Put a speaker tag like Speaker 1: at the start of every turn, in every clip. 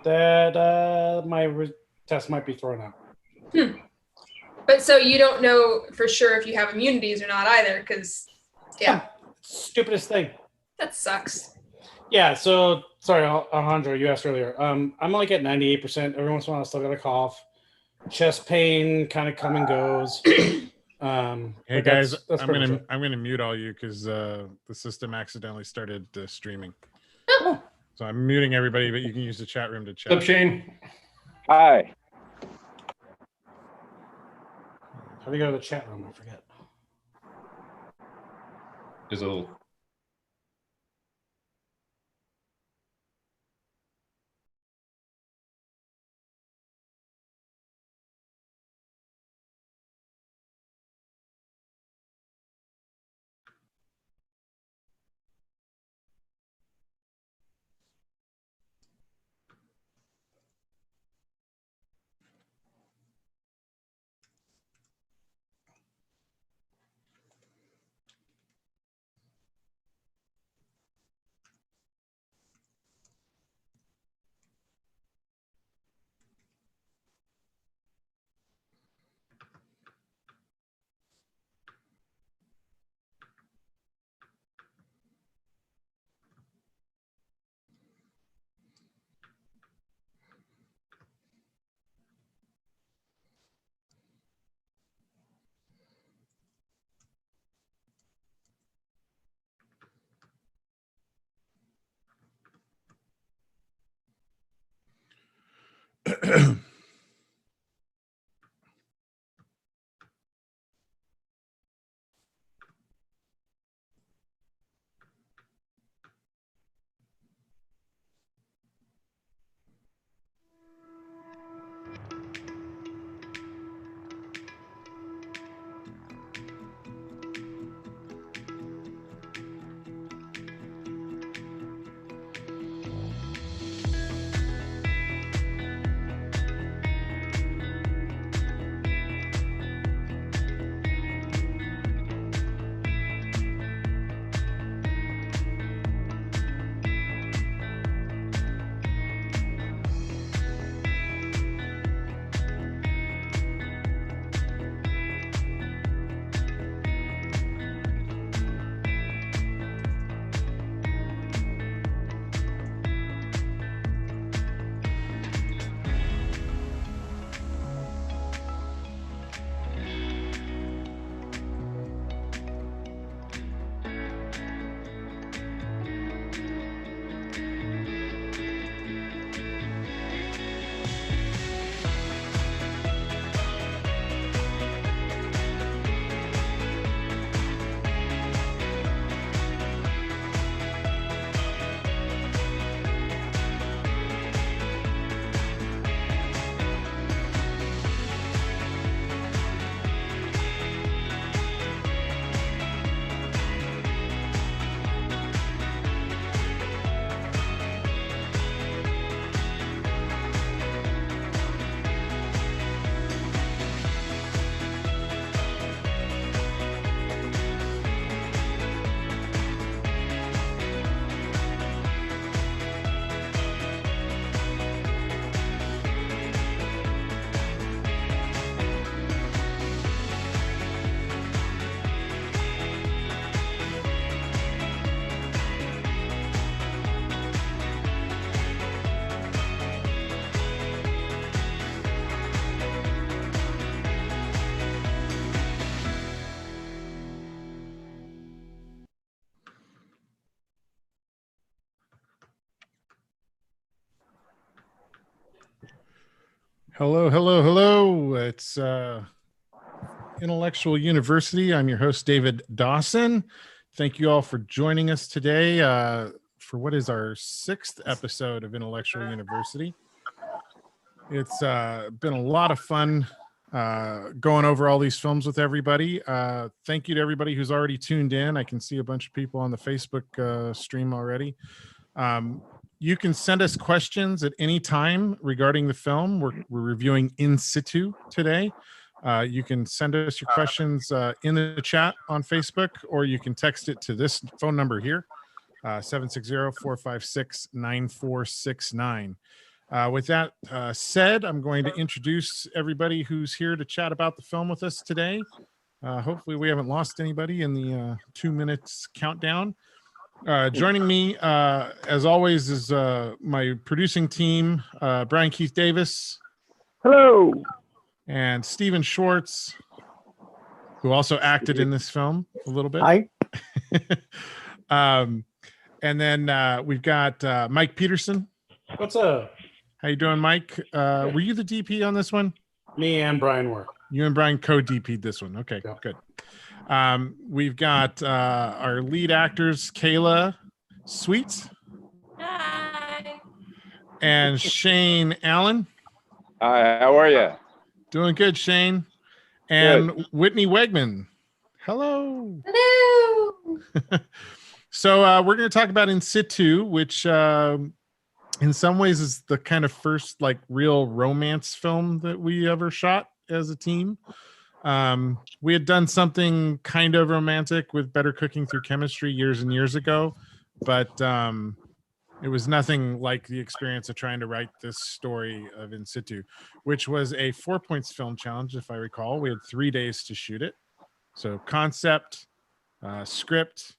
Speaker 1: that my test might be thrown out.
Speaker 2: But so you don't know for sure if you have immunities or not either, because
Speaker 1: stupidest thing.
Speaker 2: That sucks.
Speaker 1: Yeah, so sorry, Alejandro, you asked earlier. I'm like at 98%. Every once in a while I still got a cough. Chest pain kind of come and goes.
Speaker 3: Hey guys, I'm gonna mute all you because the system accidentally started streaming.
Speaker 1: Oh.
Speaker 3: So I'm muting everybody, but you can use the chat room to chat.
Speaker 4: What's up, Shane?
Speaker 5: Hi.
Speaker 1: How do you go to the chat room? I forget.
Speaker 4: There's a little.
Speaker 3: Hello, hello, hello. It's IntelleXual University. I'm your host, David Dawson. Thank you all for joining us today for what is our 6th episode of IntelleXual University. It's been a lot of fun going over all these films with everybody. Thank you to everybody who's already tuned in. I can see a bunch of people on the Facebook stream already. You can send us questions at any time regarding the film. We're reviewing In Situ today. You can send us your questions in the chat on Facebook, or you can text it to this phone number here, 760-456-9469. With that said, I'm going to introduce everybody who's here to chat about the film with us today. Hopefully we haven't lost anybody in the 2 minutes countdown. Joining me, as always, is my producing team, Brian Keith Davis.
Speaker 4: Hello.
Speaker 3: And Steven Schwartz, who also acted in this film a little bit.
Speaker 4: Hi.
Speaker 3: And then we've got Mike Peterson.
Speaker 1: What's up?
Speaker 3: How you doing, Mike? Were you the DP on this one?
Speaker 1: Me and Brian were.
Speaker 3: You and Brian co-DP'd this one. Okay,
Speaker 1: Yeah.
Speaker 3: good. We've got our lead actors, Kayla Sweets.
Speaker 5: Hi.
Speaker 3: And Shane Allen.
Speaker 4: Hi, how are you?
Speaker 3: Doing good, Shane. And Whitney Wegman. Hello.
Speaker 5: Hello.
Speaker 3: So we're going to talk about In Situ, which in some ways is the kind of first like real romance film that we ever shot as a team. We had done something kind of romantic with Better Cooking Through Chemistry years and years ago, but it was nothing like the experience of trying to write this story of In Situ, which was a 4 points film challenge, if I recall. We had 3 days to shoot it. So concept, script,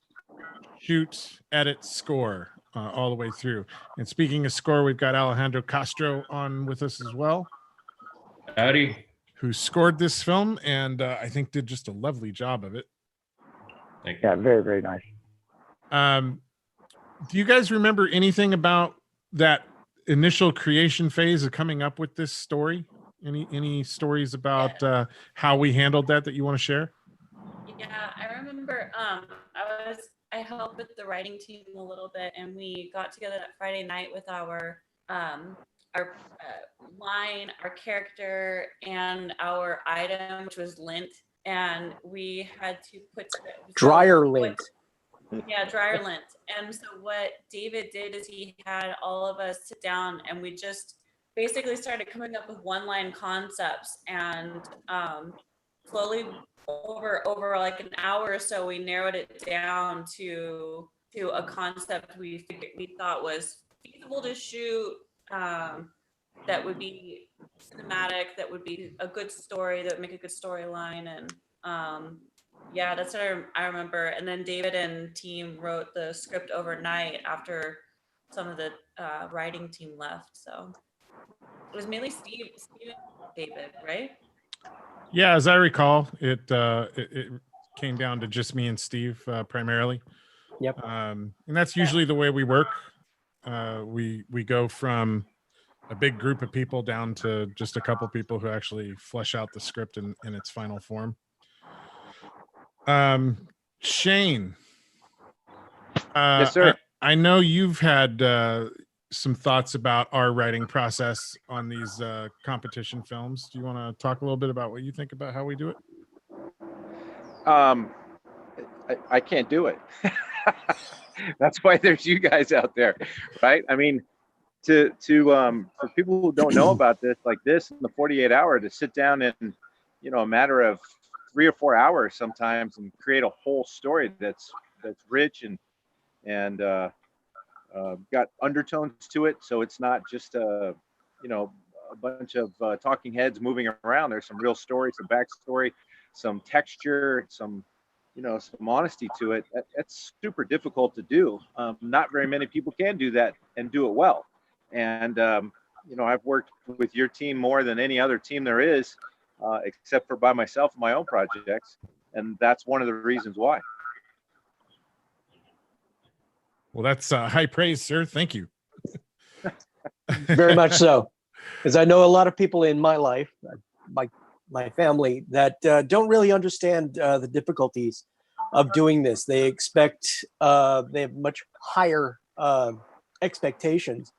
Speaker 3: shoot, edit, score, all the way through. And speaking of score, we've got Alejandro Castro on with us as well.
Speaker 6: Howdy.
Speaker 3: Who scored this film and I think did just a lovely job of it.
Speaker 6: Thank you.
Speaker 4: Yeah, very, very nice.
Speaker 3: Do you guys remember anything about that initial creation phase of coming up with this story? Any stories about how we handled that you want to share?
Speaker 5: Yeah, I remember I helped with the writing team a little bit, and we got together that Friday night with our line, our character, and our item, which was lint, and we had to put
Speaker 4: Dryer lint.
Speaker 5: Yeah, dryer lint. And so what David did is he had all of us sit down, and we just basically started coming up with one-line concepts, and slowly over like an hour or so, we narrowed it down to a concept we thought was feasible to shoot, that would be cinematic, that would be a good story, that would make a good storyline. And yeah, that's what I remember. And then David and team wrote the script overnight after some of the writing team left. So it was mainly Steve and David, right?
Speaker 3: Yeah, as I recall, it came down to just me and Steve primarily.
Speaker 4: Yep.
Speaker 3: And that's usually the way we work. We go from a big group of people down to just a couple people who actually flesh out the script in its final form. Shane.
Speaker 4: Yes, sir.
Speaker 3: I know you've had some thoughts about our writing process on these competition films. Do you want to talk a little bit about what you think about how we do it?
Speaker 7: I can't do it. That's why there's you guys out there, right? I mean, for people who don't know about this, like this in the 48 hour, to sit down in, a matter of 3 or 4 hours sometimes and create a whole story that's rich and got undertones to it. So it's not just a bunch of talking heads moving around. There's some real story, some backstory, some texture, some honesty to it. That's super difficult to do. Not very many people can do that and do it well. And I've worked with your team more than any other team there is, except for by myself and my own projects, and that's one of the reasons why.
Speaker 3: Well, that's high praise, sir. Thank you.
Speaker 8: Very much so, because I know a lot of people in my life, my family, that don't really understand the difficulties of doing this. They expect, they have much higher expectations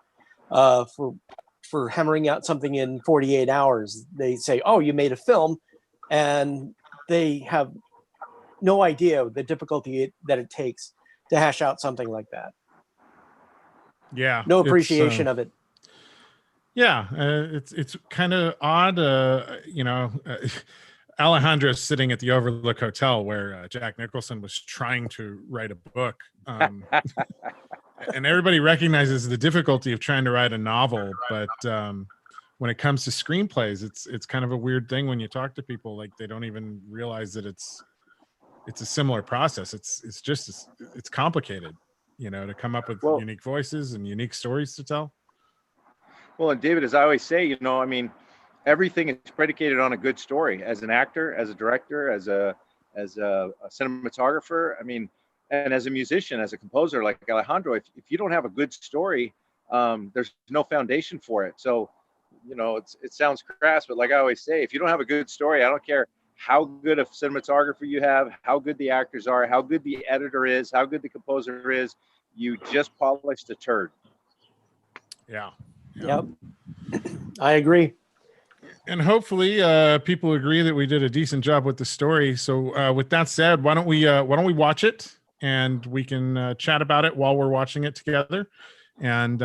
Speaker 8: for hammering out something in 48 hours. They say, "Oh, you made a film," and they have no idea the difficulty that it takes to hash out something like that.
Speaker 3: Yeah.
Speaker 8: No appreciation of it.
Speaker 3: Yeah, it's kind of odd. Alejandro's sitting at the Overlook Hotel where Jack Nicholson was trying to write a book. And everybody recognizes the difficulty of trying to write a novel, but when it comes to screenplays, it's kind of a weird thing when you talk to people, like they don't even realize that it's a similar process. It's complicated, to come up with
Speaker 7: Well-
Speaker 3: unique voices and unique stories to tell.
Speaker 7: Well, and David, as I always say, I mean, everything is predicated on a good story. As an actor, as a director, as a cinematographer, I mean, and as a musician, as a composer like Alejandro, if you don't have a good story, there's no foundation for it. So, it sounds crass, but like I always say, if you don't have a good story, I don't care how good a cinematographer you have, how good the actors are, how good the editor is, how good the composer is, you just polished a turd.
Speaker 3: Yeah.
Speaker 8: Yep. I agree.
Speaker 3: And hopefully people agree that we did a decent job with the story. So with that said, why don't we watch it, and we can chat about it while we're watching it together. And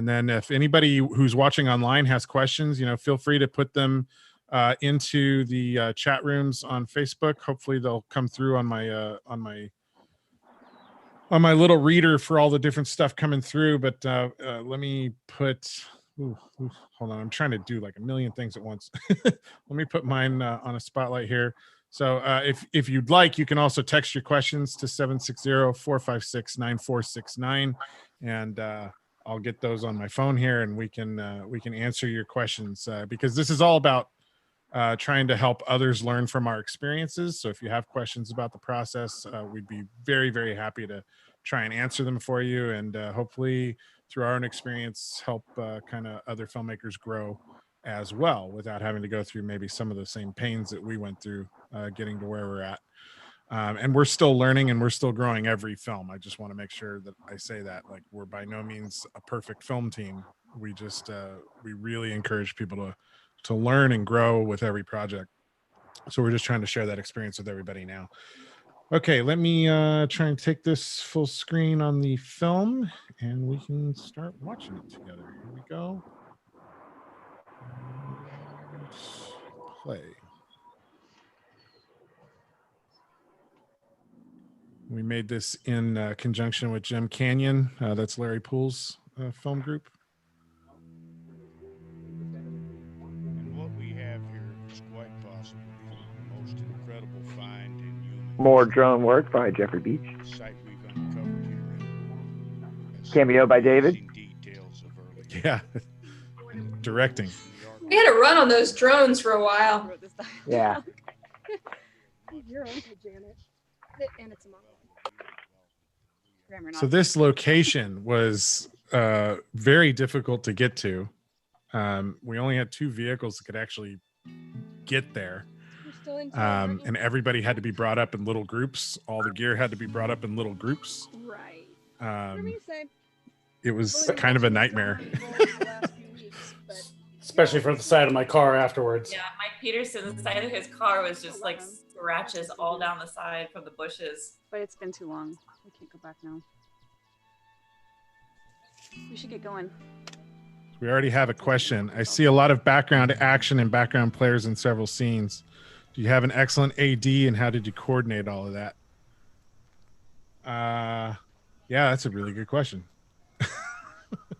Speaker 3: then if anybody who's watching online has questions, feel free to put them into the chat rooms on Facebook. Hopefully they'll come through on my little reader for all the different stuff coming through. But let me put, hold on. I'm trying to do like a million things at once. Let me put mine on a spotlight here. So if you'd like, you can also text your questions to 760-456-9469. And I'll get those on my phone here, and we can answer your questions because this is all about trying to help others learn from our experiences. So if you have questions about the process, we'd be very, very happy to try and answer them for you, and hopefully through our own experience help kind of other filmmakers grow as well, without having to go through maybe some of the same pains that we went through getting to where we're at. And we're still learning, and we're still growing every film. I just want to make sure that I say that, like, we're by no means a perfect film team. We just we really encourage people to learn and grow with every project. So we're just trying to share that experience with everybody now. Okay, let me try and take this full screen on the film, and we can start watching it together. Here we go. And play. We made this in conjunction with Jim Canyon. That's Larry Poole's film group.
Speaker 9: And what we have here is quite possibly the most incredible find in human
Speaker 4: More
Speaker 9: history.
Speaker 4: drone work by Jeffrey Beach.
Speaker 9: The site we've uncovered here has
Speaker 4: Cameo by David.
Speaker 9: amazing details of early
Speaker 3: Yeah. Directing.
Speaker 2: We had to run on those drones for a while.
Speaker 4: Yeah.
Speaker 10: You're on to Janet. And it's a mom.
Speaker 3: So this location was very difficult to get to. We only had 2 vehicles that could actually get there. And everybody had to be brought up in little groups. All the gear had to be brought up in little groups.
Speaker 10: Right.
Speaker 3: It was kind of a nightmare.
Speaker 1: Especially for the side of my car afterwards.
Speaker 5: Yeah, Mike Peterson's side of his car was just like scratches all down the side from the bushes.
Speaker 10: But it's been too long. We can't go back now. We should get going.
Speaker 3: We already have a question. I see a lot of background action and background players in several scenes. Do you have an excellent AD, and how did you coordinate all of that? Yeah, that's a really good question.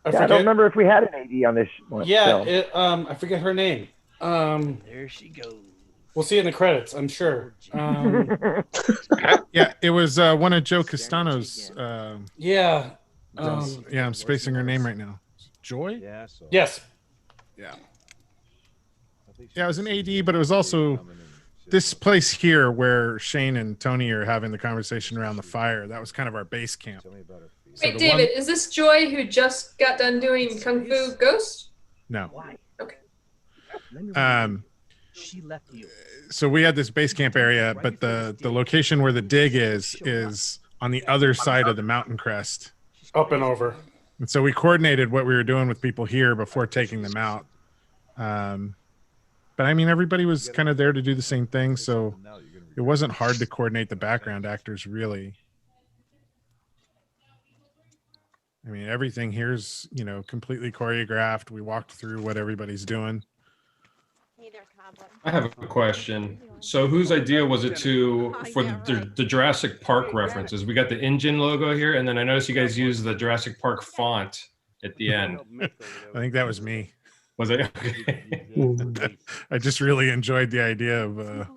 Speaker 4: I don't remember if we had an AD on this one.
Speaker 1: Yeah,
Speaker 4: film.
Speaker 1: I forget her name.
Speaker 9: There she goes.
Speaker 1: We'll see it in the credits, I'm sure.
Speaker 3: Yeah, it was one of Joe Castano's.
Speaker 1: Yeah.
Speaker 3: Yeah, I'm spacing her name right now. Joy?
Speaker 1: Yes.
Speaker 3: Yeah. Yeah, it was an AD, but it was also this place here where Shane and Tony are having the conversation around the fire. That was kind of our base camp.
Speaker 2: Wait, David, is this Joy who just got done doing Kung Fu Ghost?
Speaker 3: No.
Speaker 2: Okay.
Speaker 11: She left you.
Speaker 3: So we had this base camp area, but the location where the dig is on the other side of the mountain crest.
Speaker 1: Up and over.
Speaker 3: And so we coordinated what we were doing with people here before taking them out. But I mean, everybody was kind of there to do the same thing, so it wasn't hard to coordinate the background actors, really. I mean, everything here's, completely choreographed. We walked through what everybody's doing.
Speaker 6: I have a question. So whose idea was it for the Jurassic Park references? We got the engine logo here, and then I noticed you guys used the Jurassic Park font at the end.
Speaker 3: I think that was me.
Speaker 6: Was it? Okay.
Speaker 3: I just really enjoyed the idea of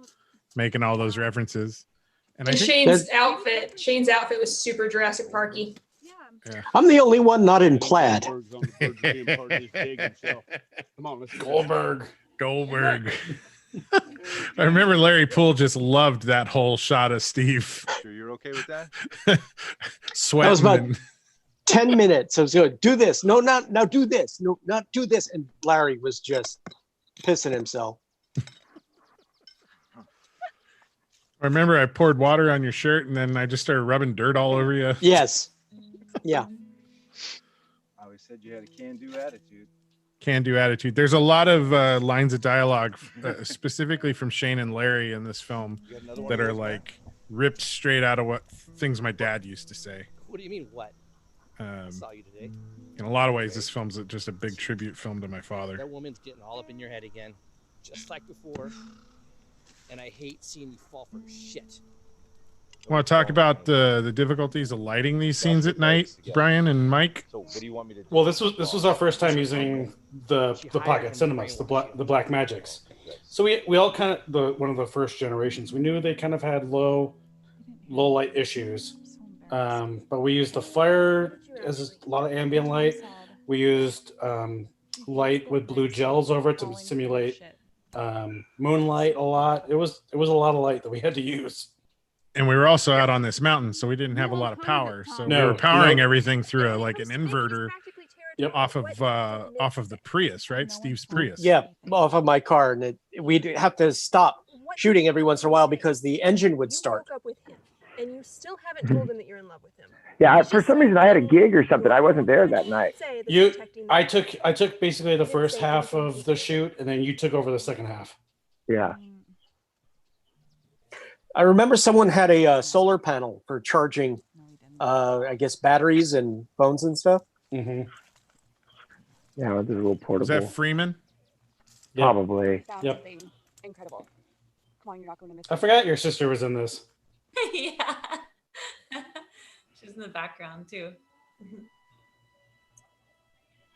Speaker 3: making all those references. And I
Speaker 2: And
Speaker 3: think
Speaker 2: Shane's outfit was super Jurassic Parky.
Speaker 8: I'm the only one not in plaid.
Speaker 3: Goldberg. I remember Larry Poole just loved that whole shot of Steve.
Speaker 11: Sure you're okay with that?
Speaker 3: Sweating.
Speaker 8: That was about 10 minutes. I was going, do this. No, not now. Do this. No, not do this. And Larry was just pissing himself.
Speaker 3: I remember I poured water on your shirt and then I just started rubbing dirt all over you.
Speaker 8: Yes. Yeah.
Speaker 11: I always said you had a can-do attitude.
Speaker 3: Can-do attitude. There's a lot of lines of dialogue, specifically from Shane and Larry in this film, that are like ripped straight out of what things my dad used to say.
Speaker 12: What do you mean, what? I saw you today.
Speaker 3: In a lot of ways, this film's just a big tribute film to my father.
Speaker 12: That woman's getting all up in your head again, just like before. And I hate seeing you fall for shit.
Speaker 3: Want to talk about the difficulties of lighting these scenes at night, Brian and Mike?
Speaker 11: So what do you want me to do?
Speaker 1: Well, this was our first time using the pocket cinemas, the black magics. So we all kind of one of the first generations. We knew they kind of had low light issues, but we used the fire as a lot of ambient light. We used light with blue gels over it to simulate moonlight a lot. It was a lot of light that we had to use.
Speaker 3: And we were also out on this mountain, so we didn't have a lot of power. So we were powering everything through an inverter off of the Prius, right? Steve's Prius.
Speaker 8: Yeah, off of my car, and we'd have to stop shooting every once in a while because the engine would start.
Speaker 10: And you still haven't told him that you're in love with him.
Speaker 4: Yeah, for some reason I had a gig or something. I wasn't there that night.
Speaker 1: I took basically the first half of the shoot, and then you took over the second half.
Speaker 4: Yeah.
Speaker 8: I remember someone had a solar panel for charging, I guess, batteries and phones and stuff.
Speaker 1: Mm-hmm.
Speaker 4: Yeah, it was a little portable.
Speaker 3: Was that Freeman?
Speaker 4: Probably.
Speaker 1: Yep.
Speaker 10: Incredible. Come on, you're not going to miss.
Speaker 1: I forgot your sister was in this.
Speaker 5: Yeah. She's in the background too.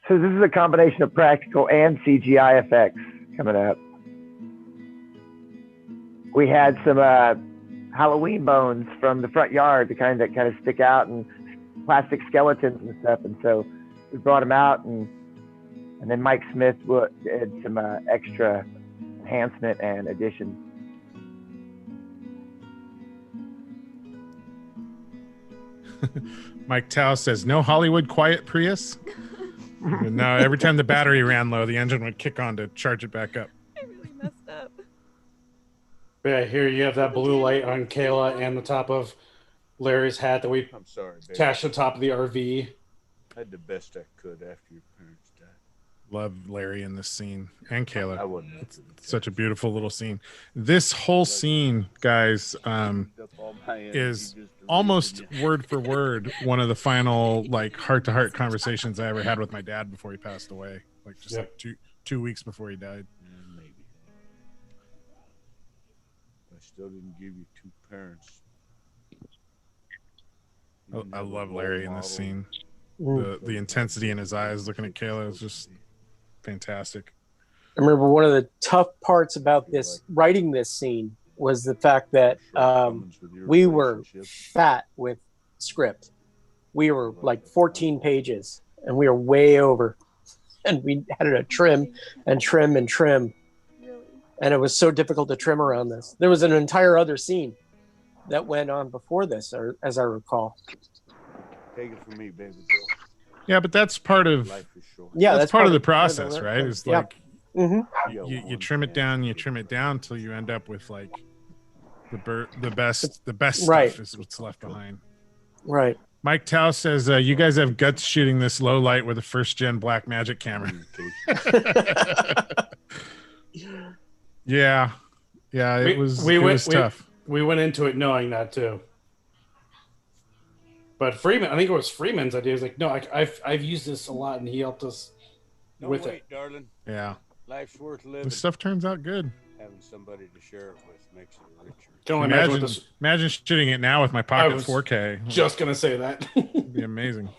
Speaker 4: So this is a combination of practical and CGI effects coming up. We had some Halloween bones from the front yard, the kind that kind of stick out, and plastic skeletons and stuff. And so we brought them out, and then Mike Smith did some extra enhancement and additions.
Speaker 3: Mike Tao says, no Hollywood quiet Prius. No, every time the battery ran low, the engine would kick on to charge it back up.
Speaker 10: I really messed up.
Speaker 1: Yeah, here you have that blue light on Kayla and the top of Larry's hat that we attached to the top of the RV.
Speaker 11: I did the best I could after your parents died.
Speaker 3: Love Larry in this scene and Kayla.
Speaker 11: I wouldn't.
Speaker 3: It's such a beautiful little scene. This whole scene, guys, is almost word for word one of the final like heart-to-heart conversations I ever had with my dad before he passed away. Like just like two weeks before he died.
Speaker 11: Yeah, maybe. I still didn't give you two parents.
Speaker 3: I love Larry in this scene. The intensity in his eyes looking at Kayla is just fantastic.
Speaker 8: I remember one of the tough parts about this writing this scene was the fact that we were fat with script. We were like 14 pages and we were way over, and we had to trim and trim and trim, and it was so difficult to trim around this. There was an entire other scene that went on before this, or as I recall.
Speaker 11: Take it from me, baby.
Speaker 3: Yeah, but that's part of that's part of the process, right? It's like you trim it down until you end up with like the best stuff is what's left behind.
Speaker 8: Right.
Speaker 3: Mike Tao says you guys have guts shooting this low light with a first gen black magic camera. Yeah, it was tough.
Speaker 1: We went into it knowing that too. But Freeman, I think it was Freeman's idea. He was like, no, I've used this a lot, and he helped us with it.
Speaker 11: Darling.
Speaker 3: Yeah.
Speaker 9: Life's worth living.
Speaker 3: This stuff turns out good.
Speaker 9: Having somebody to share it with makes it richer.
Speaker 1: Can only imagine what this.
Speaker 3: Imagine shooting it now with my
Speaker 1: I
Speaker 3: Pocket
Speaker 1: was
Speaker 3: 4K.
Speaker 1: just gonna say that.
Speaker 3: It'd be amazing.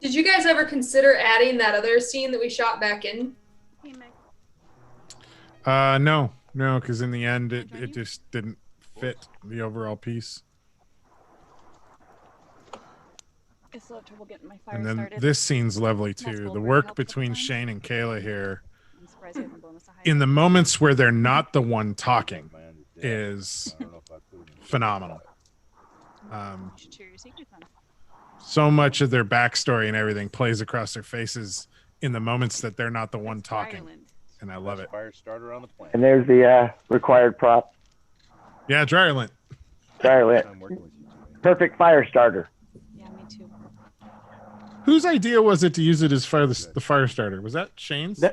Speaker 2: Did you guys ever consider adding that other scene that we shot back in?
Speaker 3: No, because in the end, it just didn't fit the overall piece.
Speaker 10: I still have trouble getting my fire
Speaker 3: And then
Speaker 10: started.
Speaker 3: this scene's lovely
Speaker 10: That's
Speaker 3: too.
Speaker 10: both
Speaker 3: The
Speaker 10: working
Speaker 3: work
Speaker 10: out
Speaker 3: between
Speaker 10: the time.
Speaker 3: Shane and Kayla here,
Speaker 10: I'm surprised you haven't blown us a high
Speaker 3: in the moments where they're not the one talking, is phenomenal.
Speaker 10: You should share your secrets then.
Speaker 3: So much of their backstory and everything plays across their faces in the moments that they're not the one talking, and I love it.
Speaker 11: Fire starter on the planet.
Speaker 4: And there's the required prop.
Speaker 3: Yeah, dryer lint.
Speaker 4: Dryer lint. Perfect fire starter.
Speaker 10: Yeah, me too.
Speaker 3: Whose idea was it to use it as the fire starter? Was that Shane's?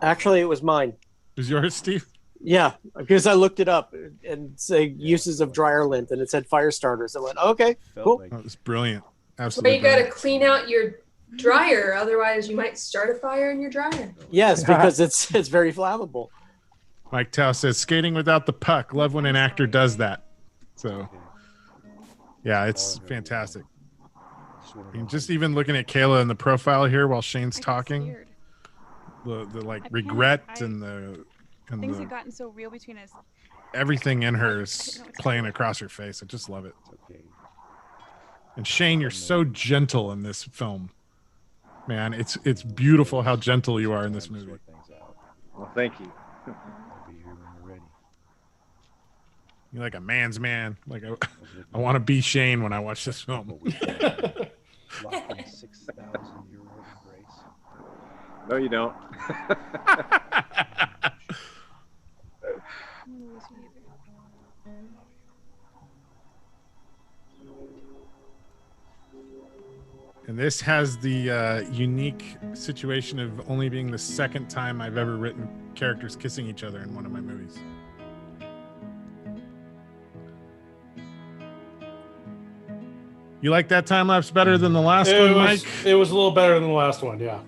Speaker 8: Actually, it was mine.
Speaker 3: Was yours, Steve?
Speaker 8: Yeah, because I looked it up and say uses of dryer lint, and it said fire starters. I went, okay, cool.
Speaker 3: That was brilliant.
Speaker 2: But
Speaker 3: Absolutely.
Speaker 2: you gotta
Speaker 3: brilliant.
Speaker 2: clean out your dryer, otherwise you might start a fire in your dryer.
Speaker 8: Yes, because it's very flammable.
Speaker 3: Mike Tao says, skating without the puck. Love when an actor does that. So, yeah, it's fantastic. And just even looking at Kayla in the profile here while Shane's talking, the like regret and
Speaker 10: Things have gotten so real between us.
Speaker 3: everything in her is playing across her face. I just love it. And Shane, you're so gentle in this film, man. It's beautiful how gentle you are in this movie.
Speaker 7: Well, thank you.
Speaker 3: You're like a man's man. Like I want to be Shane when I watch this film.
Speaker 7: No, you don't.
Speaker 3: And this has the unique situation of only being the second time I've ever written characters kissing each other in one of my movies. You like that time lapse better than the last one, Mike?
Speaker 1: It was a little better than the last one, yeah.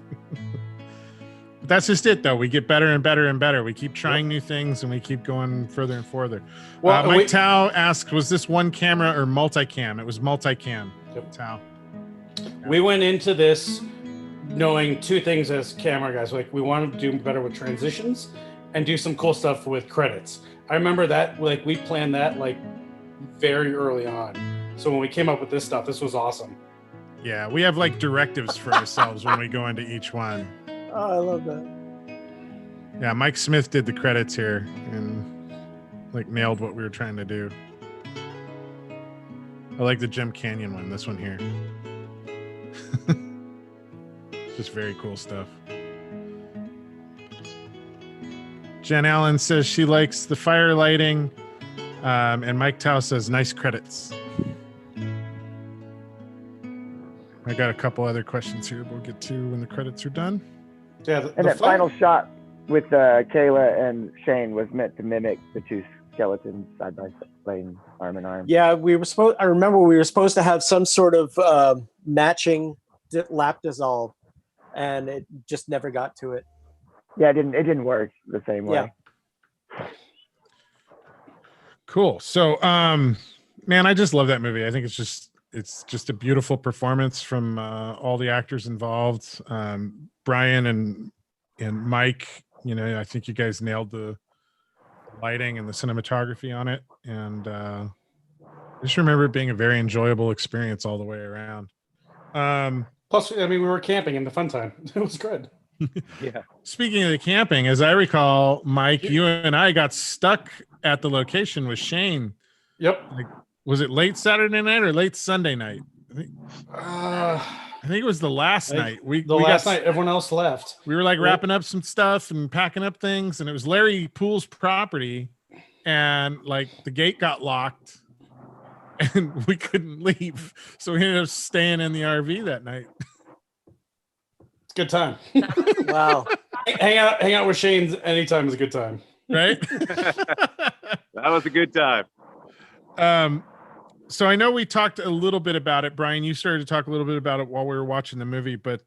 Speaker 3: But that's just it, though. We get better and better and better. We keep trying new things, and we keep going further and further.
Speaker 1: Well,
Speaker 3: Mike Tao asked, was this one camera or multicam? It was multicam.
Speaker 1: Yep.
Speaker 3: Tao.
Speaker 1: We went into this knowing two things as camera guys. Like, we wanted to do better with transitions and do some cool stuff with credits. I remember that, like, we planned that, like, very early on. So when we came up with this stuff, this was awesome.
Speaker 3: Yeah, we have, like, directives for ourselves when we go into each one.
Speaker 8: Oh, I love that.
Speaker 3: Yeah, Mike Smith did the credits here and, like, nailed what we were trying to do. I like the Jim Canyon one, this one here. Just very cool stuff. Jen Allen says she likes the fire lighting. And Mike Tao says, nice credits. I got a couple other questions here we'll get to when the credits are done.
Speaker 1: Yeah,
Speaker 4: And that final shot with Kayla and Shane was meant to mimic the two skeletons side by side, playing arm in arm.
Speaker 8: Yeah, I remember we were supposed to have some sort of matching lap dissolve, and it just never got to it.
Speaker 4: Yeah, it didn't work the same way.
Speaker 8: Yeah.
Speaker 3: Cool. So, man, I just love that movie. I think it's just a beautiful performance from all the actors involved. Brian and Mike, you know, I think you guys nailed the lighting and the cinematography on it. And I just remember it being a very enjoyable experience all the way around.
Speaker 1: Plus, I mean, we were camping in the fun time. It was good.
Speaker 7: Yeah.
Speaker 3: Speaking of the camping, as I recall, Mike, you and I got stuck at the location with Shane.
Speaker 1: Yep.
Speaker 3: Like, was it late Saturday night or late Sunday night? I think it was the last night.
Speaker 1: Last night, everyone else left.
Speaker 3: We were like wrapping up some stuff and packing up things, and it was Larry Poole's property, and like the gate got locked, and we couldn't leave, so we ended up staying in the RV that night.
Speaker 1: It's a good time.
Speaker 8: Wow.
Speaker 1: hang out with Shane's anytime is a good time.
Speaker 3: Right?
Speaker 7: That was a good time.
Speaker 3: So I know we talked a little bit about it, Brian. You started to talk a little bit about it while we were watching the movie, but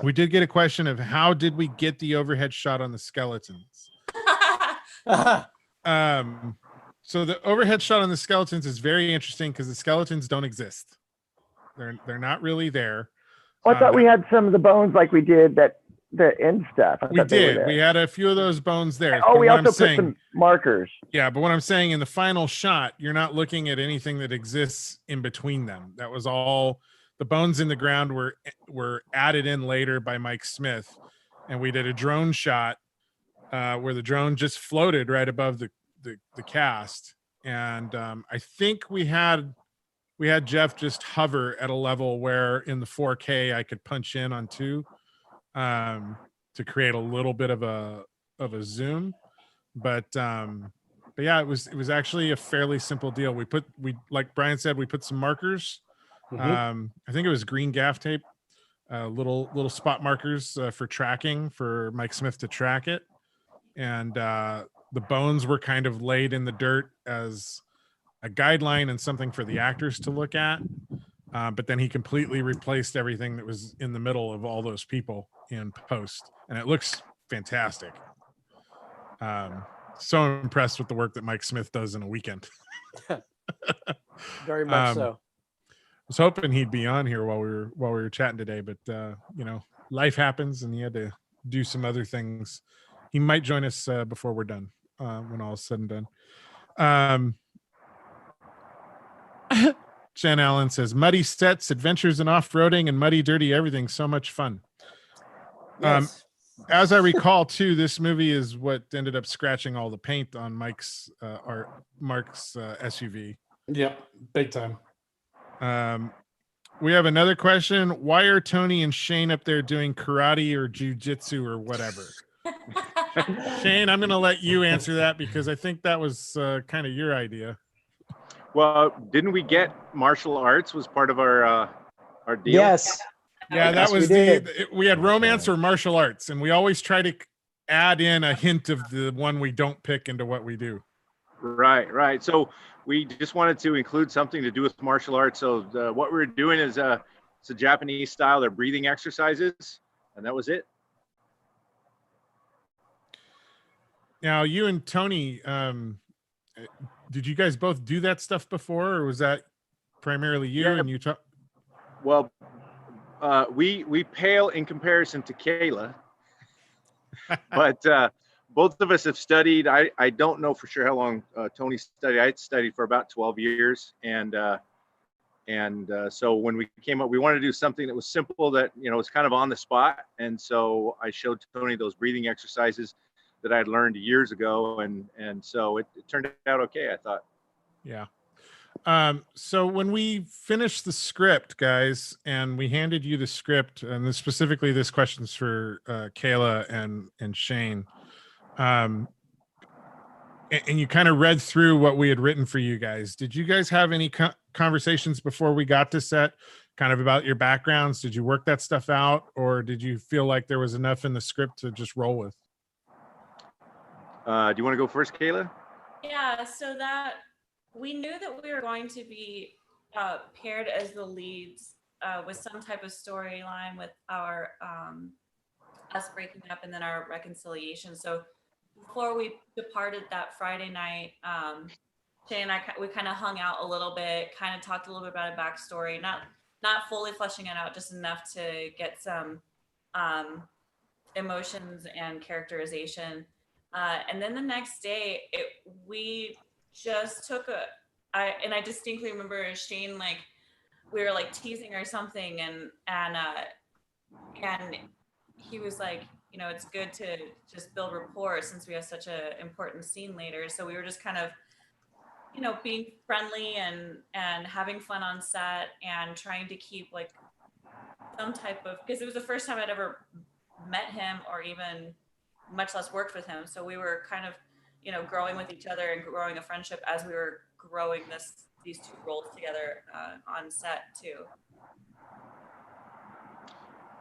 Speaker 3: We did get a question of how did we get the overhead shot on the skeletons? So the overhead shot on the skeletons is very interesting because the skeletons don't exist. They're not really there.
Speaker 4: Oh, I thought we had some of the bones like we did the end stuff.
Speaker 3: We did. We had a few of those bones there.
Speaker 4: Oh,
Speaker 3: But
Speaker 4: we
Speaker 3: what
Speaker 4: also
Speaker 3: I'm
Speaker 4: put
Speaker 3: saying,
Speaker 4: some markers.
Speaker 3: yeah, but what I'm saying in the final shot, you're not looking at anything that exists in between them. That was all the bones in the ground were added in later by Mike Smith, and we did a drone shot where the drone just floated right above the cast, and I think we had Jeff just hover at a level where in the 4K I could punch in on 2 to create a little bit of a zoom, but yeah, it was actually a fairly simple deal. We like Brian said, we put some markers. I think it was green gaff tape, little spot markers for tracking, for Mike Smith to track it, and the bones were kind of laid in the dirt as a guideline and something for the actors to look at. But then he completely replaced everything that was in the middle of all those people in post, and it looks fantastic. So impressed with the work that Mike Smith does in a weekend.
Speaker 8: Very much so.
Speaker 3: I was hoping he'd be on here while we were chatting today, but you know, life happens and he had to do some other things. He might join us before we're done, when all is said and done. Jen Allen says, muddy sets, adventures in off-roading, and muddy, dirty everything. So much fun.
Speaker 8: Yes.
Speaker 3: As I recall, too, this movie is what ended up scratching all the paint on Mark's SUV.
Speaker 1: Yep, big time.
Speaker 3: We have another question. Why are Tony and Shane up there doing karate or jujitsu or whatever? Shane, I'm going to let you answer that because I think that was kind of your idea.
Speaker 7: Well, didn't we get martial arts was part of our deal?
Speaker 8: Yes.
Speaker 3: Yeah, that was we had romance or martial arts, and we always try to add in a hint of the one we don't pick into what we do.
Speaker 7: Right. So we just wanted to include something to do with martial arts. So what we're doing is it's a Japanese style. They're breathing exercises, and that was it.
Speaker 3: Now, you and Tony, did you guys both do that stuff before, or was that primarily you and you?
Speaker 7: Well, we pale in comparison to Kayla, but both of us have studied. I don't know for sure how long Tony studied. I studied for about 12 years, and so when we came up, we wanted to do something that was simple, that was kind of on the spot. And so I showed Tony those breathing exercises that I had learned years ago, and so it turned out okay, I thought.
Speaker 3: Yeah. So when we finished the script, guys, and we handed you the script, and specifically this question's for Kayla and Shane, and you kind of read through what we had written for you guys. Did you guys have any conversations before we got to set, kind of about your backgrounds? Did you work that stuff out, or did you feel like there was enough in the script to just roll with?
Speaker 7: Do you want to go first, Kayla?
Speaker 5: Yeah, so that we knew that we were going to be paired as the leads with some type of storyline with our us breaking up and then our reconciliation. So before we departed that Friday night, Shay and we kind of hung out a little bit, kind of talked a little bit about a backstory, not fully fleshing it out, just enough to get some emotions and characterization. And then the next day, we just took I distinctly remember Shane, like, we were like teasing or something, and he was like, it's good to just build rapport since we have such a important scene later. So we were just kind of, being friendly and having fun on set and trying to keep like some type of, because it was the first time I'd ever met him or even much less worked with him. So we were kind of, growing with each other and growing a friendship as we were growing these two roles together on set too.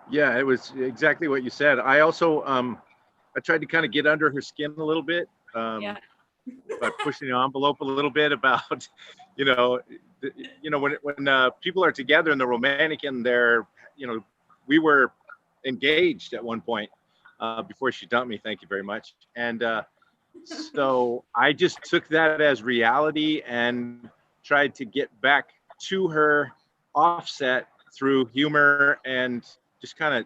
Speaker 7: Yeah, it was exactly what you said. I also, I tried to kind of get under her skin a little bit by pushing the envelope a little bit about, when people are together in the romantic and they're, we were engaged at one point before she dumped me. Thank you very much. And so I just took that as reality and tried to get back to her offset through humor and just kind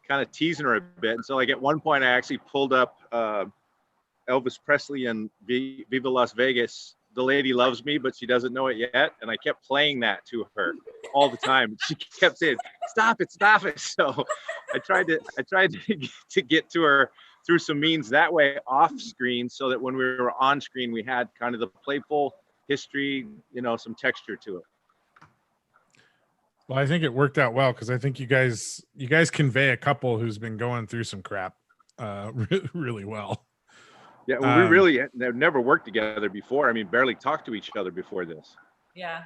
Speaker 7: of teasing her a bit. And so like at one point I actually pulled up Elvis Presley and Viva Las Vegas, The Lady Loves Me, but she doesn't know it yet. And I kept playing that to her all the time. She kept saying, stop it, stop it. So I tried to get to her through some means that way off screen, so that when we were on screen, we had kind of the playful history, some texture to it.
Speaker 3: Well, I think it worked out well, because I think you guys convey a couple who's been going through some crap really well.
Speaker 7: Yeah, well, we really have never worked together before. I mean, barely talked to each other before this.
Speaker 5: Yeah.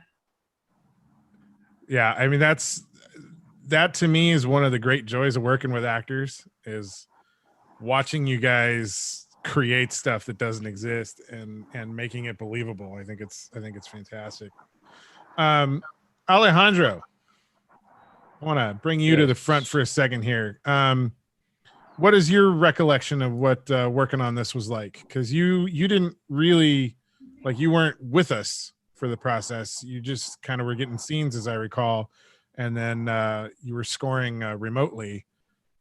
Speaker 3: Yeah, I mean, that to me is one of the great joys of working with actors, is watching you guys create stuff that doesn't exist and making it believable. I think it's fantastic. Alejandro, I want to bring you to the front for a second here. What is your recollection of what working on this was like? Because you didn't really, you weren't with us for the process. You just kind of were getting scenes, as I recall, and then you were scoring remotely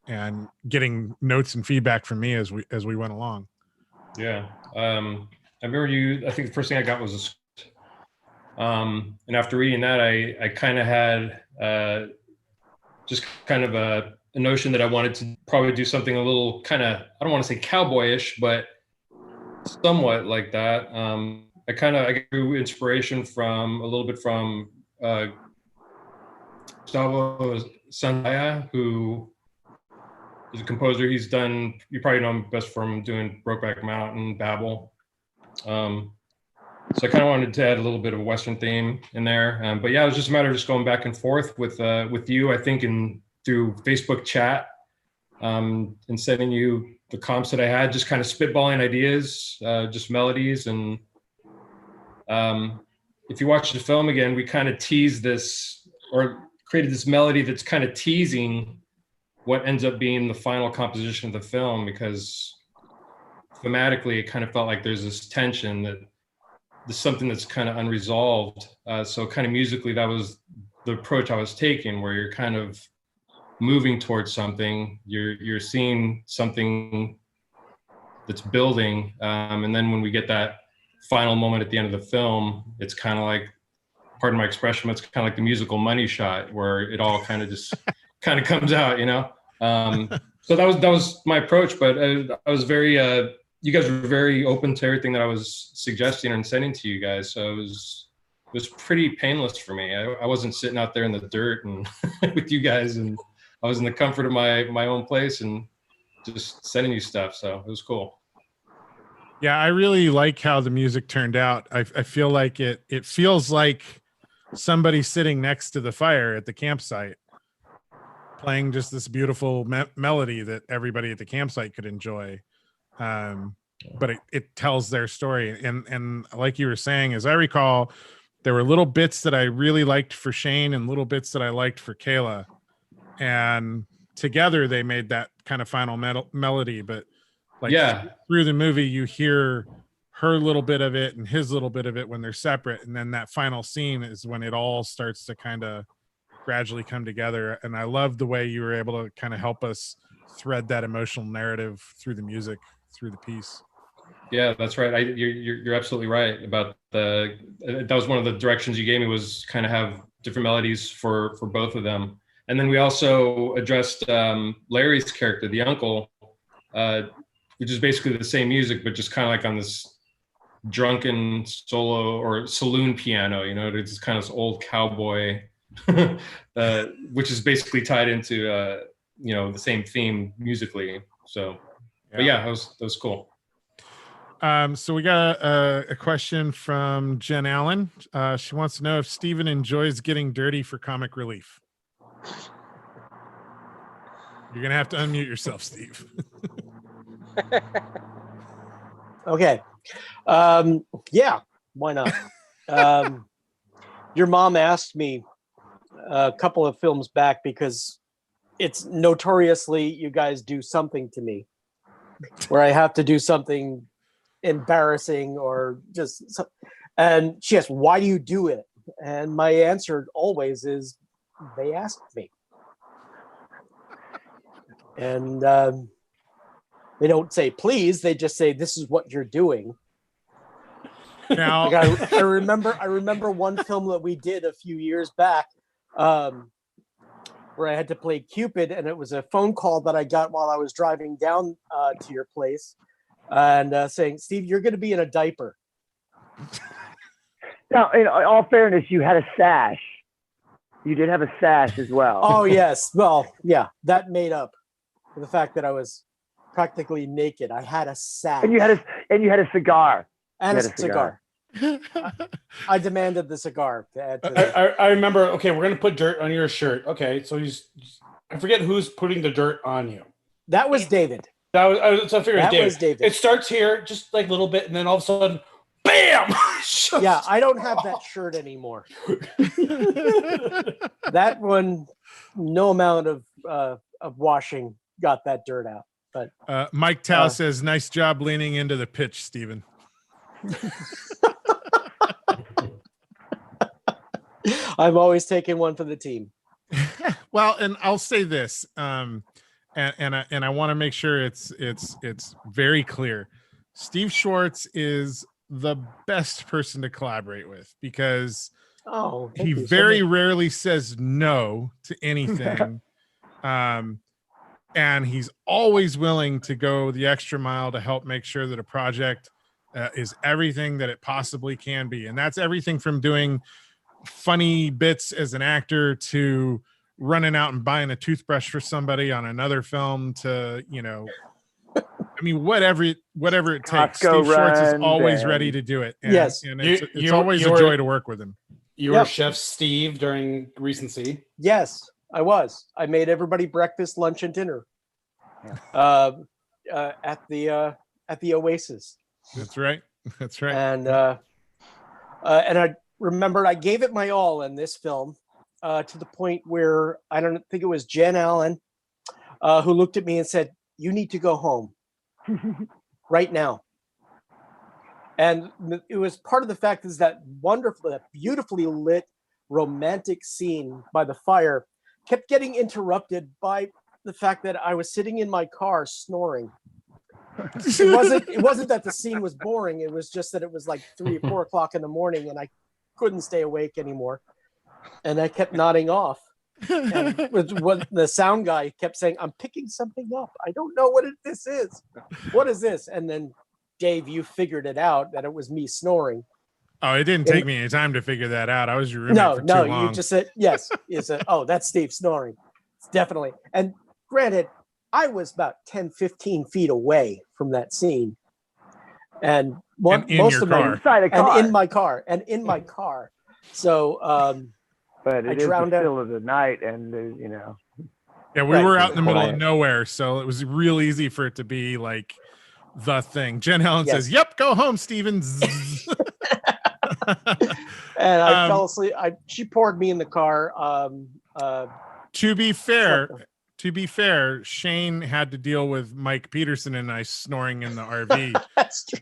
Speaker 3: and getting notes and feedback from me as we went along.
Speaker 6: Yeah, I remember I think the first thing I got was a script. And after reading that, I kind of had just kind of a notion that I wanted to probably do something a little kind of, I don't want to say cowboyish, but somewhat like that. I drew inspiration from a little bit from Gustavo Santaolalla, who is a composer. He's done, you probably know him best from doing Brokeback Mountain, Babel. So I kind of wanted to add a little bit of a Western theme in there. But yeah, it was just a matter of just going back and forth with you, I think, through Facebook chat, and sending you the comps that I had, just kind of spitballing ideas, just melodies. And if you watch the film again, we kind of teased this, or created this melody that's kind of teasing what ends up being the final composition of the film, because thematically it kind of felt like there's this tension, that there's something that's kind of unresolved. So kind of musically, that was the approach I was taking, where you're kind of moving towards something, you're seeing something that's building, and then when we get that final moment at the end of the film, it's kind of like, pardon my expression, but it's kind of like the musical money shot, where it all kind of just kind of comes out, so that was my approach. But I was very you guys were very open to everything that I was suggesting and sending to you guys, so it was pretty painless for me. I wasn't sitting out there in the dirt and with you guys, and I was in the comfort of my own place and just sending you stuff. So it was cool.
Speaker 3: Yeah, I really like how the music turned out. I feel like it feels like somebody sitting next to the fire at the campsite, playing just this beautiful melody that everybody at the campsite could enjoy. But it tells their story. And like you were saying, as I recall, there were little bits that I really liked for Shane and little bits that I liked for Kayla. And together they made that kind of final melody. But through the movie, you hear her little bit of it and his little bit of it when they're separate. And then that final scene is when it all starts to kind of gradually come together. And I love the way you were able to kind of help us thread that emotional narrative through the music, through the piece.
Speaker 6: Yeah, that's right. You're absolutely right about that was one of the directions you gave me, was kind of have different melodies for both of them. And then we also addressed Larry's character, the uncle, which is basically the same music, but just kind of like on this drunken solo or saloon piano, it's kind of this old cowboy, which is basically tied into, the same theme musically. So, but yeah, that was cool.
Speaker 3: So we got a question from Jen Allen. She wants to know if Steven enjoys getting dirty for comic relief. You're going to have to unmute yourself, Steve.
Speaker 8: Okay. Yeah, why not? Your mom asked me a couple of films back, because it's notoriously you guys do something to me where I have to do something embarrassing or just and she asked, why do you do it? And my answer always is they asked me. And they don't say please, they just say this is what you're doing.
Speaker 3: Now,
Speaker 8: Like I remember one film that we did a few years back where I had to play Cupid, and it was a phone call that I got while I was driving down to your place, and saying, "Steve, you're going to be in a diaper."
Speaker 4: Now, in all fairness, you had a sash. You did have a sash as well.
Speaker 8: Oh yes, well, yeah, that made up for the fact that I was practically naked. I had a sash,
Speaker 4: and you had a cigar.
Speaker 8: And a cigar. I demanded the cigar to add to that.
Speaker 1: I remember. Okay, we're gonna put dirt on your shirt. Okay, so I forget who's putting the dirt on you.
Speaker 8: That was David.
Speaker 1: So I figured
Speaker 8: That
Speaker 1: David.
Speaker 8: was David.
Speaker 1: It starts here, just like a little bit, and then all of a sudden, bam!
Speaker 8: Yeah, I don't have that shirt anymore. That one, no amount of washing got that dirt out. But
Speaker 3: Mike Tao says, "Nice job leaning into the pitch, Stephen."
Speaker 8: I've always taken one for the team.
Speaker 3: Well, and I'll say this, and I want to make sure it's very clear. Steve Schwartz is the best person to collaborate with because he very rarely says no to anything, and he's always willing to go the extra mile to help make sure that a project is everything that it possibly can be. And that's everything from doing funny bits as an actor to running out and buying a toothbrush for somebody on another film to, I mean, whatever it takes. Steve Schwartz is always ready to do it. And,
Speaker 8: yes.
Speaker 3: And it's always a joy to work with him.
Speaker 1: You were Chef Steve during Recency.
Speaker 8: Yes, I was. I made everybody breakfast, lunch, and dinner at the Oasis.
Speaker 3: That's right. That's right.
Speaker 8: And I remembered I gave it my all in this film to the point where I don't think it was Jen Allen who looked at me and said, "You need to go home right now." And it was part of the fact is that wonderful, that beautifully lit romantic scene by the fire kept getting interrupted by the fact that I was sitting in my car snoring. It wasn't that the scene was boring. It was just that it was like 3 or 4 o'clock in the morning and I couldn't stay awake anymore. And I kept nodding off. And what the sound guy kept saying, "I'm picking something up. I don't know what this is. What is this?" And then Dave, you figured it out that it was me snoring.
Speaker 3: Oh, it didn't take me any time to figure that out. I was your roommate for too long.
Speaker 8: You just said, yes. You said, "Oh, that's Steve snoring." It's definitely. And granted, I was about 10, 15 feet away from that scene. And most of my
Speaker 4: inside a car.
Speaker 8: And in my car. So
Speaker 4: but it is the still of the night, and
Speaker 3: yeah, we were out in the middle of nowhere, so it was real easy for it to be like the thing. Jen Helen says, "Yep, go home, Steven."
Speaker 8: And I fell asleep. She poured me in the car.
Speaker 3: To be fair, Shane had to deal with Mike Peterson and I snoring in the RV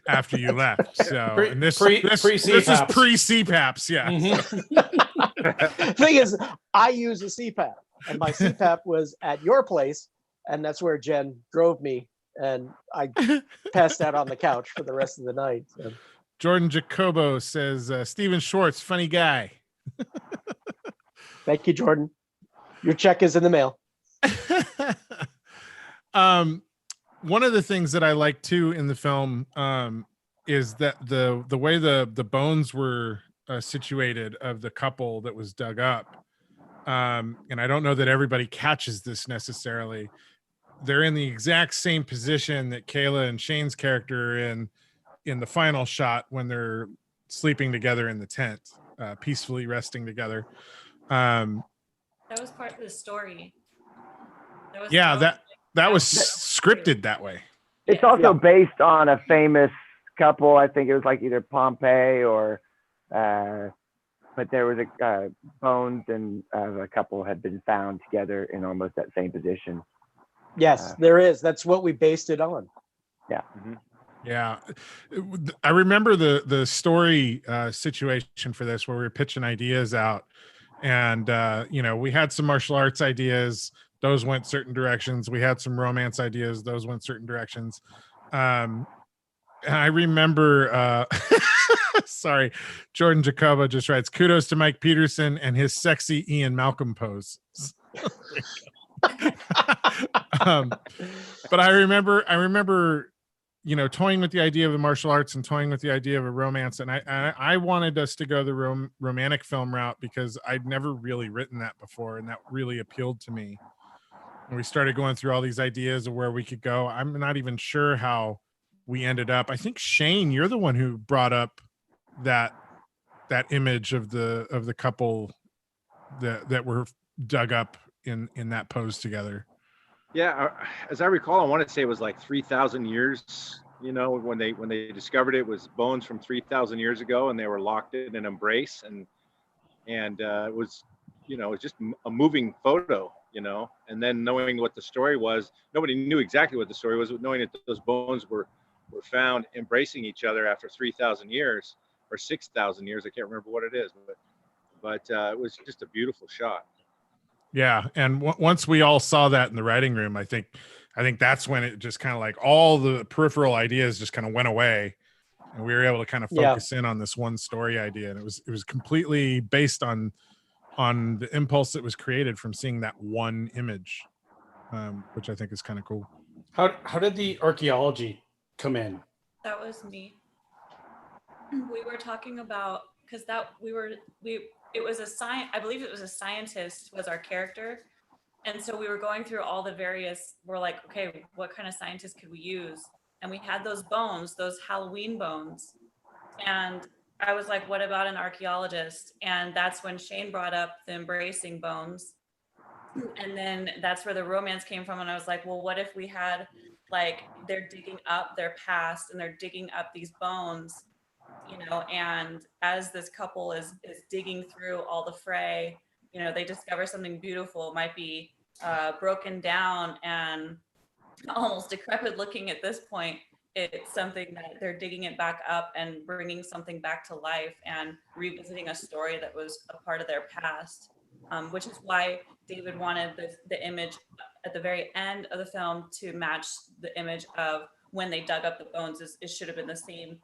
Speaker 3: after you left. So this is pre-CPAPs, yeah.
Speaker 8: Mm-hmm. Thing is, I use a CPAP, and my CPAP was at your place, and that's where Jen drove me, and I passed out on the couch for the rest of the night. So.
Speaker 3: Jordan Jacobo says, "Stephen Schwartz, funny guy."
Speaker 8: Thank you, Jordan. Your check is in the mail.
Speaker 3: One of the things that I like too in the film is that the way the bones were situated of the couple that was dug up, and I don't know that everybody catches this necessarily. They're in the exact same position that Kayla and Shane's character are in the final shot when they're sleeping together in the tent, peacefully resting together.
Speaker 5: That was part of the story.
Speaker 3: That was scripted that way.
Speaker 4: It's also based on a famous couple. I think it was like either Pompeii or but there was a bones and a couple had been found together in almost that same position.
Speaker 8: Yes, there is. That's what we based it on.
Speaker 4: Yeah.
Speaker 3: Yeah, I remember the story situation for this where we were pitching ideas out, and we had some martial arts ideas; those went certain directions. We had some romance ideas; those went certain directions. And I remember, sorry, Jordan Jacoba just writes, "Kudos to Mike Peterson and his sexy Ian Malcolm pose." But I remember. Toying with the idea of the martial arts and toying with the idea of a romance. And I wanted us to go the romantic film route because I'd never really written that before. And that really appealed to me. And we started going through all these ideas of where we could go. I'm not even sure how we ended up. I think Shane, you're the one who brought up that image of the couple that were dug up in that pose together.
Speaker 7: Yeah, as I recall, I want to say it was like 3,000 years. When they discovered it was bones from 3,000 years ago, and they were locked in an embrace, and it was, it was just a moving photo, And then knowing what the story was, nobody knew exactly what the story was, but knowing that those bones were found embracing each other after 3,000 years or 6,000 years, I can't remember what it is, but it was just a beautiful shot.
Speaker 3: Yeah, and once we all saw that in the writing room, I think that's when it just kind of like all the peripheral ideas just kind of went away, and we were able to kind of focus in on this one story idea, and it was completely based on the impulse that was created from seeing that one image, which I think is kind of cool.
Speaker 1: How did the archaeology come in?
Speaker 5: That was me. We were talking about because it was I believe it was a scientist was our character. And so we were going through all the various, we're like, okay, what kind of scientist could we use? And we had those bones, those Halloween bones. And I was like, what about an archaeologist? And that's when Shane brought up the embracing bones. And then that's where the romance came from. And I was like, well, what if we had like, they're digging up their past and they're digging up these bones, and as this couple is digging through all the fray, they discover something beautiful. It might be broken down and almost decrepit looking at this point. It's something that they're digging it back up and bringing something back to life and revisiting a story that was a part of their past, which is why David wanted the image at the very end of the film to match the image of when they dug up the bones. It should have been the same,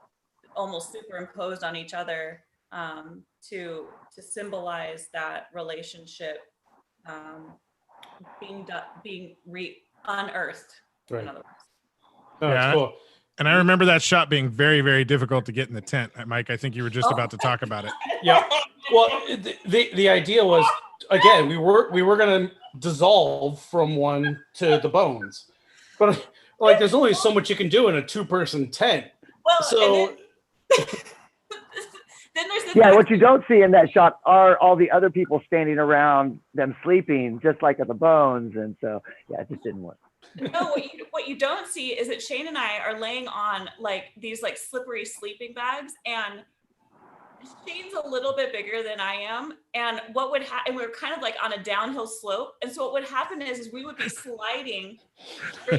Speaker 5: almost superimposed on each other, to symbolize that relationship being unearthed.
Speaker 1: Right.
Speaker 5: In other words.
Speaker 1: Oh, that's cool.
Speaker 3: And I remember that shot being very, very difficult to get in the tent. Mike, I think you were just about to talk about it.
Speaker 1: Yeah. Well, the idea was, again, we were going to dissolve from one to the bones, but like there's only so much you can do in a 2-person tent.
Speaker 5: Well,
Speaker 1: so
Speaker 5: then there's the
Speaker 4: what you don't see in that shot are all the other people standing around them sleeping, just like at the bones, and so it just didn't work.
Speaker 5: No, what you don't see is that Shane and I are laying on like these like slippery sleeping bags, and Shane's a little bit bigger than I am, and what would happen? And we're kind of like on a downhill slope, and so what would happen is we would be sliding.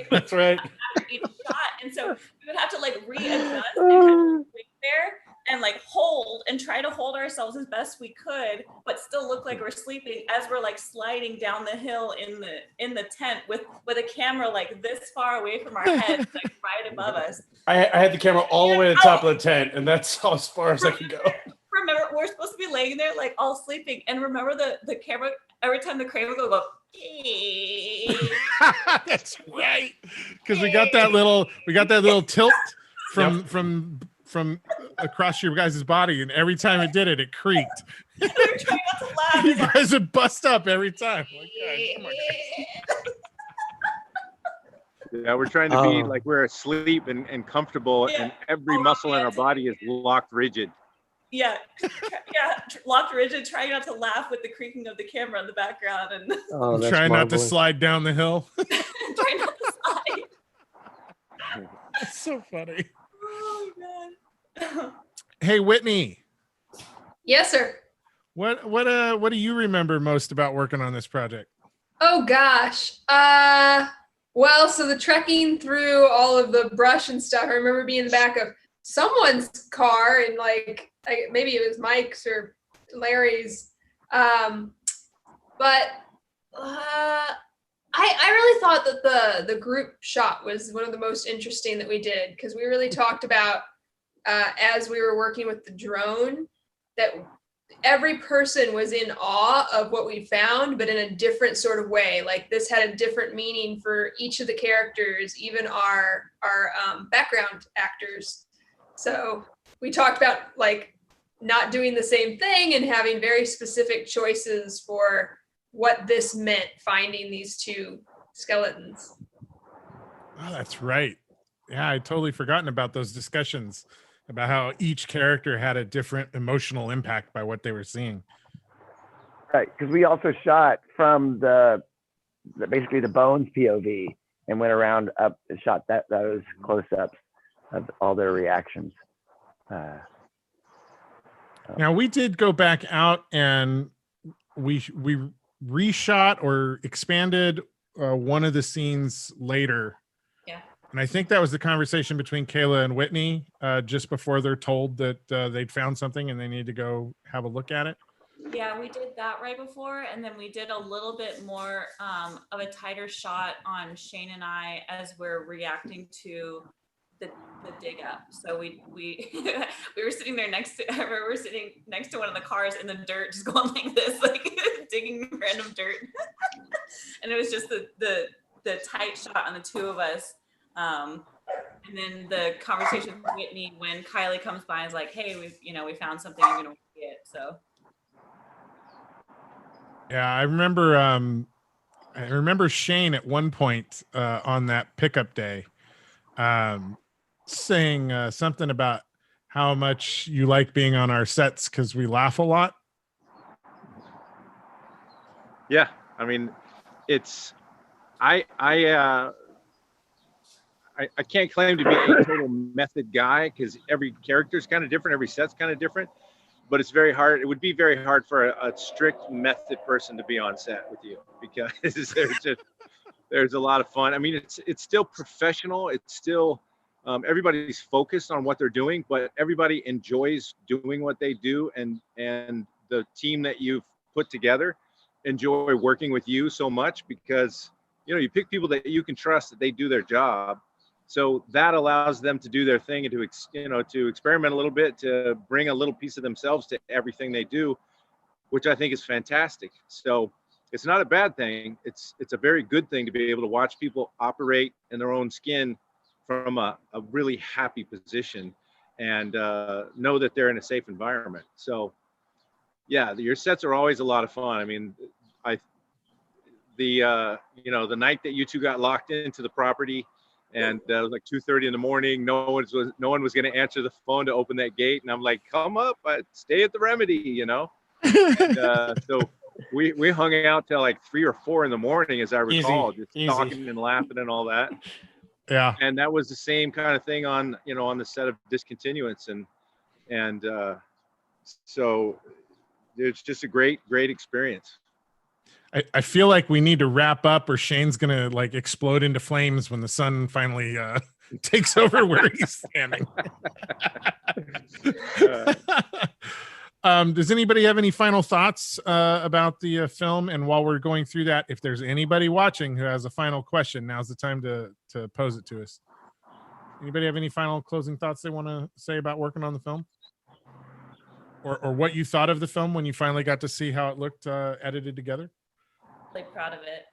Speaker 1: That's right.
Speaker 5: After each shot, and so we would have to like readjust and kind of wait there and like hold and try to hold ourselves as best we could, but still look like we're sleeping as we're like sliding down the hill in the tent with a camera like this far away from our heads, like right above us.
Speaker 1: I had the camera all the way to the top of the tent, and that's as far as I can go.
Speaker 5: Remember, we're supposed to be laying there like all sleeping, and remember the camera every time the crane would go.
Speaker 3: That's right, because we got that little tilt from across your guys' body, and every time it did it, it creaked.
Speaker 5: We were trying not to laugh.
Speaker 3: You guys would bust up every time. Like, come on,
Speaker 7: Yeah, we're trying to be like we're asleep and comfortable, and every muscle in our body is locked rigid.
Speaker 5: Yeah, locked rigid, trying not to laugh with the creaking of the camera in the background, and
Speaker 3: trying not to slide down the hill.
Speaker 5: trying not to slide.
Speaker 3: That's so funny.
Speaker 5: Oh my god.
Speaker 3: Hey, Whitney.
Speaker 2: Yes, sir.
Speaker 3: What do you remember most about working on this project?
Speaker 2: Oh gosh. Well, so the trekking through all of the brush and stuff. I remember being in the back of someone's car and like maybe it was Mike's or Larry's. But I really thought that the group shot was one of the most interesting that we did, because we really talked about as we were working with the drone that every person was in awe of what we found, but in a different sort of way. Like this had a different meaning for each of the characters, even our background actors. So we talked about like not doing the same thing and having very specific choices for what this meant, finding these two skeletons.
Speaker 3: Oh, that's right. Yeah, I totally forgotten about those discussions about how each character had a different emotional impact by what they were seeing.
Speaker 4: Right, because we also shot from basically the Bones POV and went around up and shot those close-ups of all their reactions.
Speaker 3: Now we did go back out and we reshot or expanded one of the scenes later.
Speaker 5: Yeah.
Speaker 3: And I think that was the conversation between Kayla and Whitney just before they're told that they'd found something and they need to go have a look at it.
Speaker 5: Yeah, we did that right before, and then we did a little bit more of a tighter shot on Shane and I as we're reacting to the dig up. So we were sitting there we're sitting next to one of the cars in the dirt, just going like this, like digging random dirt. And it was just the tight shot on the two of us. And then the conversation with Whitney when Kylie comes by and is like, "Hey, we found something. I'm gonna see it." So.
Speaker 3: Yeah, I remember Shane at one point on that pickup day saying something about how much you like being on our sets because we laugh a lot.
Speaker 7: Yeah, I mean, I can't claim to be a total method guy because every character is kind of different, every set's kind of different. But it's very hard. It would be very hard for a strict method person to be on set with you because there's a lot of fun. I mean, it's still professional. It's still everybody's focused on what they're doing, but everybody enjoys doing what they do, and the team that you've put together enjoy working with you so much because you pick people that you can trust that they do their job. So that allows them to do their thing and to experiment a little bit, to bring a little piece of themselves to everything they do, which I think is fantastic. So it's not a bad thing. It's a very good thing to be able to watch people operate in their own skin from a really happy position and know that they're in a safe environment. So yeah, your sets are always a lot of fun. I mean, the night that you two got locked into the property, and it was like 2:30 in the morning. No one was going to answer the phone to open that gate, and I'm like, "Come up, stay at the Remedy," And, so we hung out till like 3 or 4 in the morning, as I recall, just talking and laughing and all that.
Speaker 3: Yeah.
Speaker 7: And that was the same kind of thing on the set of Discontinuance, and so it's just a great experience.
Speaker 3: I feel like we need to wrap up or Shane's going to like explode into flames when the sun finally takes over where he's standing. Does anybody have any final thoughts about the film? And while we're going through that, if there's anybody watching who has a final question, now's the time to pose it to us. Anybody have any final closing thoughts they want to say about working on the film? Or what you thought of the film when you finally got to see how it looked edited together?
Speaker 5: Really proud of it.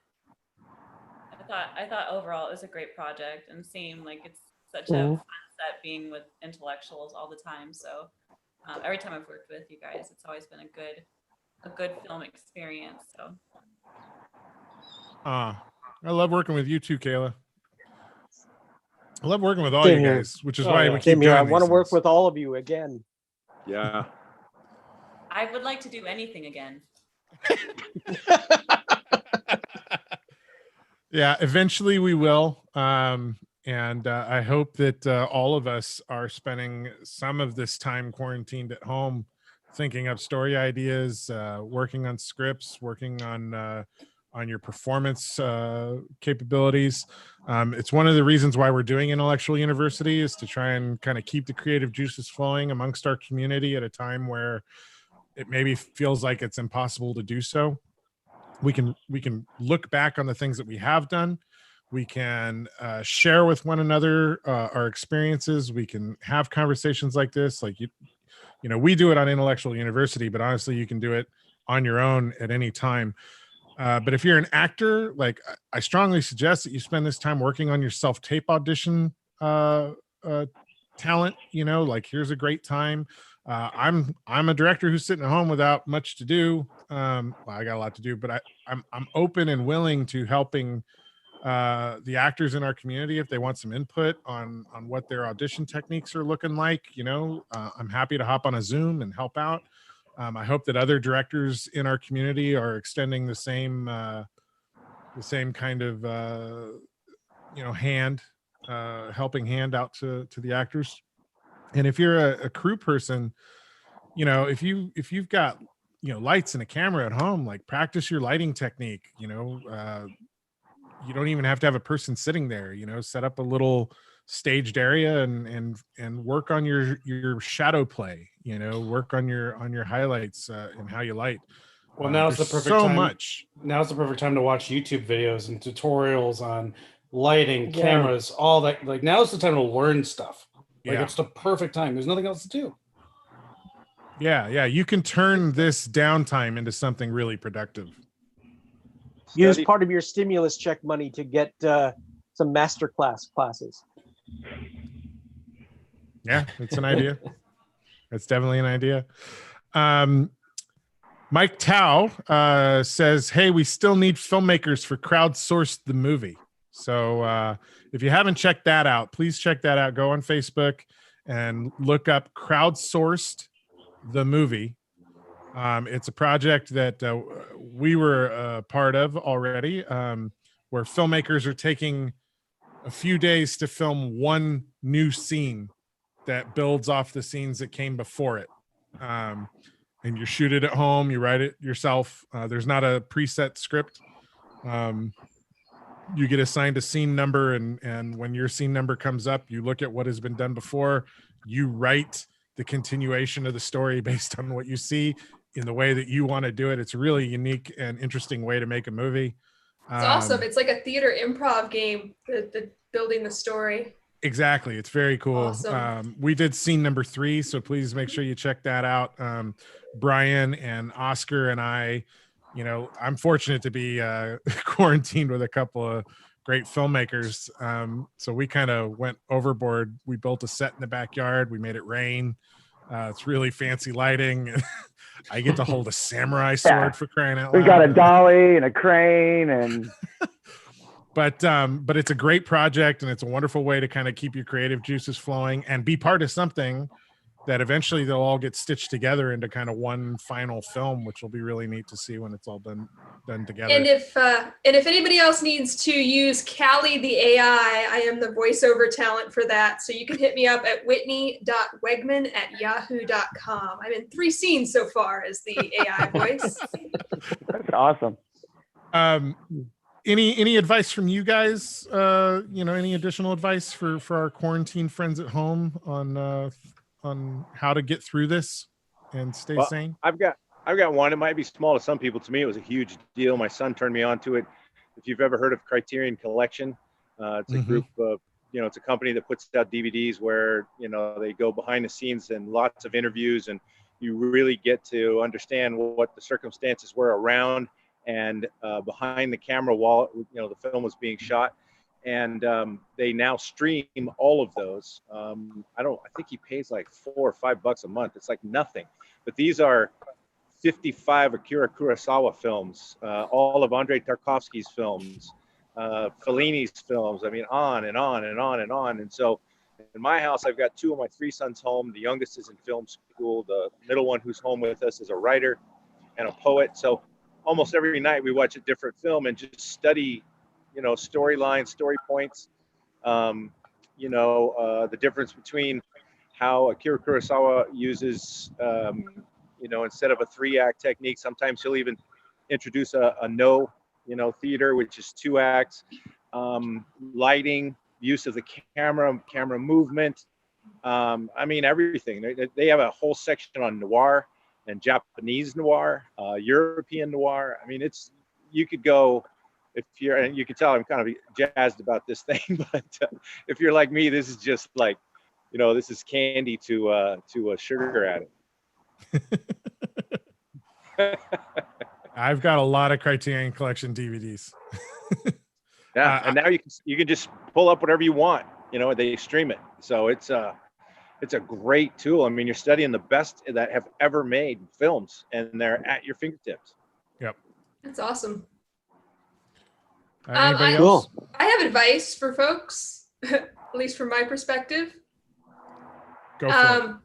Speaker 5: I thought overall it was a great project, and seemed like it's such a fun set being with intellectuals all the time. So every time I've worked with you guys, it's always been a good film experience. So
Speaker 3: I love working with you too, Kayla. I love working with all you guys, which is why we keep doing
Speaker 8: I want to work
Speaker 3: things.
Speaker 8: with all of you again.
Speaker 7: Yeah.
Speaker 5: I would like to do anything again.
Speaker 3: Yeah, eventually we will. And I hope that all of us are spending some of this time quarantined at home thinking up story ideas, working on scripts, working on your performance capabilities. It's one of the reasons why we're doing Intellectual University, is to try and kind of keep the creative juices flowing amongst our community at a time where it maybe feels like it's impossible to do so. We can look back on the things that we have done. We can share with one another our experiences. We can have conversations like this. Like, you know, we do it on Intellectual University, but honestly, you can do it on your own at any time. But if you're an actor, like, I strongly suggest that you spend this time working on your self-tape audition talent. You know, like, here's a great time. I'm a director who's sitting at home without much to do. Well, I got a lot to do, but I'm open and willing to helping the actors in our community if they want some input on what their audition techniques are looking like. You know, I'm happy to hop on a Zoom and help out. I hope that other directors in our community are extending the same kind of you know, helping hand out to the actors. And if you're a crew person, you know, if you've got, you know, lights and a camera at home, like, practice your lighting technique. You know, you don't even have to have a person sitting there. You know, set up a little staged area and work on your shadow play. You know, work on your highlights and how you light.
Speaker 1: Well, now's the
Speaker 3: there's
Speaker 1: perfect
Speaker 3: so
Speaker 1: time.
Speaker 3: much.
Speaker 1: Now's the perfect time to watch YouTube videos and tutorials on lighting,
Speaker 8: Yeah.
Speaker 1: cameras, all that. Like, now's the time to learn stuff. Like,
Speaker 3: Yeah.
Speaker 1: it's the perfect time. There's nothing else to do.
Speaker 3: Yeah, you can turn this downtime into something really productive.
Speaker 8: Use
Speaker 7: Study-
Speaker 8: part of your stimulus check money to get some master classes.
Speaker 3: Yeah, it's an idea. It's definitely an idea. Mike Tao says, hey, we still need filmmakers for Crowdsourced the Movie. So if you haven't checked that out, please check that out. Go on Facebook and look up Crowdsourced the Movie. It's a project that we were a part of already, where filmmakers are taking a few days to film one new scene that builds off the scenes that came before it. And you shoot it at home, you write it yourself. There's not a preset script. You get assigned a scene number, and when your scene number comes up, you look at what has been done before. You write the continuation of the story based on what you see in the way that you want to do it. It's a really unique and interesting way to make a movie.
Speaker 2: It's awesome. It's like a theater improv game, the building the story.
Speaker 3: Exactly. It's very cool.
Speaker 2: Awesome.
Speaker 3: We did scene number 3, so please make sure you check that out. Brian and Oscar and I, you know, I'm fortunate to be quarantined with a couple of great filmmakers. So we kind of went overboard. We built a set in the backyard. We made it rain. It's really fancy lighting. I get to hold a samurai sword for crying out loud.
Speaker 4: We got a dolly and a crane and
Speaker 3: but it's a great project, and it's a wonderful way to kind of keep your creative juices flowing and be part of something that eventually they'll all get stitched together into kind of one final film, which will be really neat to see when it's all done together.
Speaker 2: And if anybody else needs to use Callie the AI, I am the voiceover talent for that. So you can hit me up at whitney.wegman@yahoo.com. I'm in 3 scenes so far as the AI voice.
Speaker 4: that's awesome.
Speaker 3: Any advice from you guys? You know, any additional advice for our quarantine friends at home on how to get through this and stay sane?
Speaker 7: I've got one. It might be small to some people. To me, it was a huge deal. My son turned me on to it. If you've ever heard of Criterion Collection, it's a group of, you know, it's a company that puts out DVDs where, you know, they go behind the scenes and lots of interviews, and you really get to understand what the circumstances were around and behind the camera while, you know, the film was being shot. And they now stream all of those. I think he pays like $4 or $5 a month. It's like nothing. But these are 55 Akira Kurosawa films, all of Andrei Tarkovsky's films, Fellini's films. I mean, on and on and on and on. And so in my house, I've got 2 of my 3 sons home. The youngest is in film school. The middle one who's home with us is a writer and a poet. So almost every night we watch a different film and just study, you know, storylines, story points, you know, the difference between how Akira Kurosawa uses, you you know, instead of a 3-act technique. Sometimes he'll even introduce a no, you know, theater, which is 2 acts. Lighting, use of the camera movement. I mean, everything. They have a whole section on noir and Japanese noir, European noir. I mean, you could go, if you're, and you can tell I'm kind of jazzed about this thing, but if you're like me, this is just like, you know, this is candy to a sugar addict.
Speaker 3: I've got a lot of Criterion Collection DVDs.
Speaker 7: Yeah, and now you can just pull up whatever you want. You know, they stream it, so it's a great tool. I mean, you're studying the best that have ever made films, and they're at your fingertips.
Speaker 3: Yep.
Speaker 2: That's awesome.
Speaker 3: Anybody else?
Speaker 2: I have advice for folks, at least from my perspective.
Speaker 3: Go for it.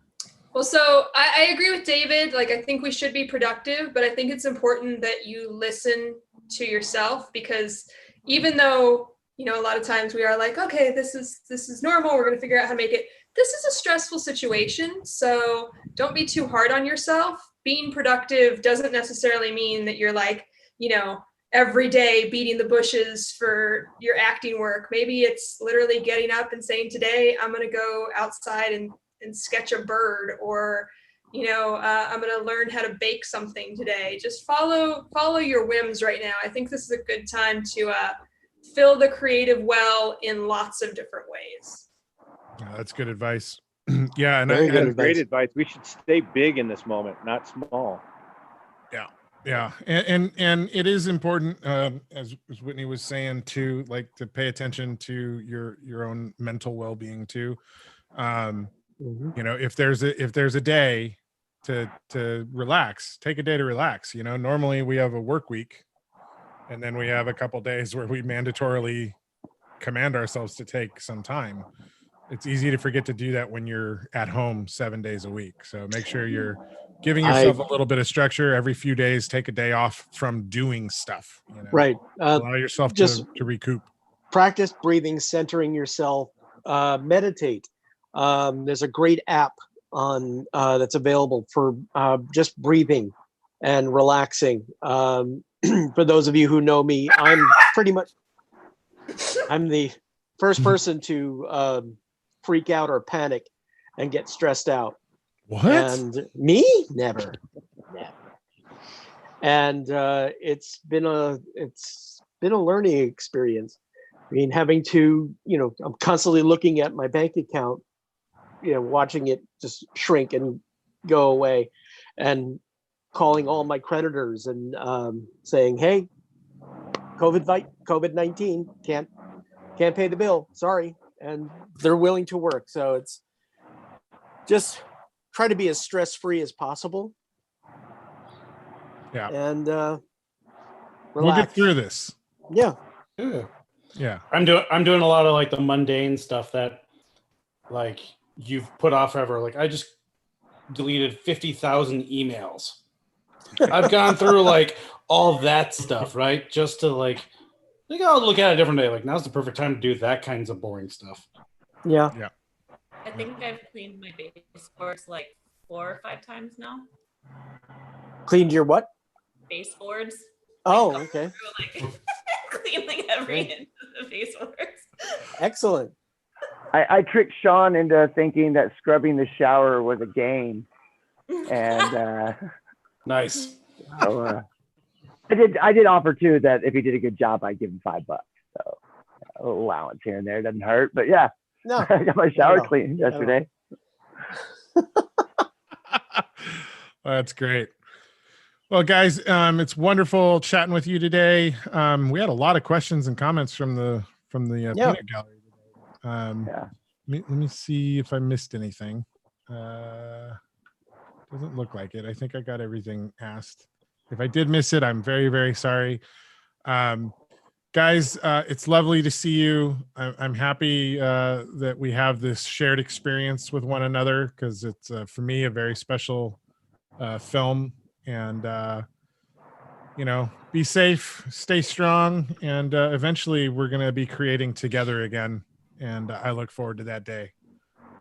Speaker 2: Well, so I agree with David. Like, I think we should be productive, but I think it's important that you listen to yourself, because even though, you know, a lot of times we are like, okay, this is normal, we're going to figure out how to make it. This is a stressful situation, so don't be too hard on yourself. Being productive doesn't necessarily mean that you're like, you know, every day beating the bushes for your acting work. Maybe it's literally getting up and saying, today I'm going to go outside and sketch a bird, or, you know, I'm going to learn how to bake something today. Just follow your whims right now. I think this is a good time to fill the creative well in lots of different ways.
Speaker 3: That's good advice. Yeah, and
Speaker 7: That's great advice. We should stay big in this moment, not small.
Speaker 3: Yeah, and it is important, as Whitney was saying, to like to pay attention to your own mental well-being too. You know, if there's a day to relax, take a day to relax. You know, normally we have a work week, and then we have a couple days where we mandatorily command ourselves to take some time. It's easy to forget to do that when you're at home 7 days a week. So make sure you're giving yourself a little bit of structure. Every few days, take a day off from doing stuff. You know?
Speaker 8: Right.
Speaker 3: Allow yourself
Speaker 8: just
Speaker 3: to recoup.
Speaker 8: Practice breathing, centering yourself, meditate. There's a great app on that's available for just breathing and relaxing. For those of you who know me, I'm the first person to freak out or panic and get stressed out.
Speaker 3: What?
Speaker 8: And me? Never. And it's been a learning experience. I mean, having to, you know, I'm constantly looking at my bank account, you know, watching it just shrink and go away, and calling all my creditors and saying, hey, COVID-19 can't pay the bill, sorry. And they're willing to work. So it's just try to be as stress-free as possible.
Speaker 3: Yeah.
Speaker 8: And
Speaker 3: we'll
Speaker 8: relax.
Speaker 3: get through this.
Speaker 8: Yeah.
Speaker 3: Yeah.
Speaker 1: I'm doing a lot of like the mundane stuff that like you've put off forever. Like I just deleted 50,000 emails. I've gone through like all that stuff, right? Just to like I'll look at it a different day. Like now's the perfect time to do that kinds of boring stuff.
Speaker 8: Yeah.
Speaker 3: Yeah.
Speaker 5: I think I've cleaned my baseboards like 4 or 5 times now.
Speaker 8: Cleaned your what?
Speaker 5: Baseboards.
Speaker 8: Oh, okay.
Speaker 5: Like, cleaning every inch of the baseboards.
Speaker 8: Excellent.
Speaker 4: I tricked Sean into thinking that scrubbing the shower was a game, and
Speaker 1: nice.
Speaker 4: So, I did offer too that if he did a good job, I'd give him $5. So a little allowance here and there doesn't hurt. But yeah,
Speaker 8: no,
Speaker 4: I got my shower cleaned yesterday.
Speaker 3: That's great. Well, guys, it's wonderful chatting with you today. We had a lot of questions and comments from the peanut gallery today. Let me see if I missed anything. Doesn't look like it. I think I got everything asked. If I did miss it, I'm very, very sorry. Guys, it's lovely to see you. I'm happy that we have this shared experience with one another, because it's, for me, a very special film. And, you know, be safe, stay strong, and eventually we're going to be creating together again. And I look forward to that day.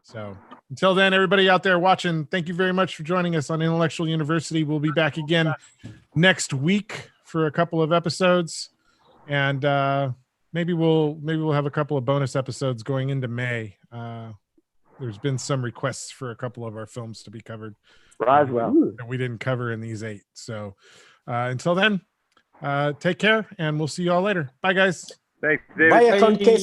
Speaker 3: So Until then, everybody out there watching, thank you very much for joining us on Intellectual University. We'll be back again next week for a couple of episodes, and maybe we'll have a couple of bonus episodes going into May. There's been some requests for a couple of our films to be covered.
Speaker 4: Roswell.
Speaker 3: That we didn't cover in these 8. So until then, take care, and we'll see you all later. Bye, guys.
Speaker 7: Thanks, David.
Speaker 8: Vaya con queso.